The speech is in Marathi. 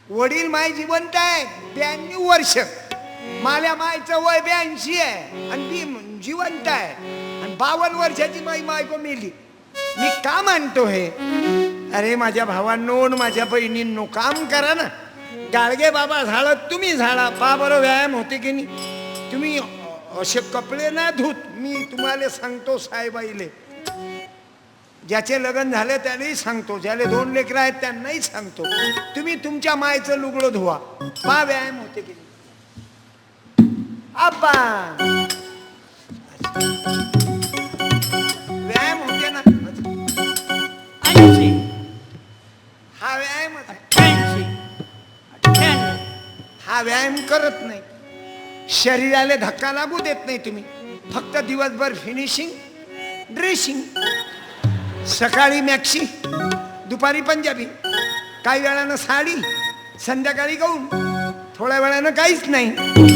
वडील माय जिवंत आहे 92 वर्ष, माझ्या मायचं वय 82 आहे आणि ती जिवंत आहे, आणि 52 वर्षाची माई बायको मेली. मी का मानतो हे? अरे माझ्या भावांनो, माझ्या बहिणींनो, काम करा ना. गाडगे बाबा झाडत तुम्ही झाडा, पा बरं व्यायाम होते की नाही. तुम्ही असे कपडे ना धुत. मी तुम्हाला सांगतो साहेबाईले, ज्याचे लग्न झाले त्यालाही सांगतो, ज्याले 2 लेकरं आहेत त्यांनाही सांगतो, तुम्ही तुमच्या मायचं लुगडं धुवा, पा व्यायाम होते की नाही. आप्पा व्यायाम होते ना. हा व्यायाम हा व्यायाम करत नाही. शरीराला धक्का लागू देत नाही तुम्ही. फक्त दिवसभर फिनिशिंग ड्रेसिंग. सकाळी मॅक्सी, दुपारी पंजाबी, काही वेळानं साडी, संध्याकाळी गाऊन, थोड्या वेळानं काहीच नाही.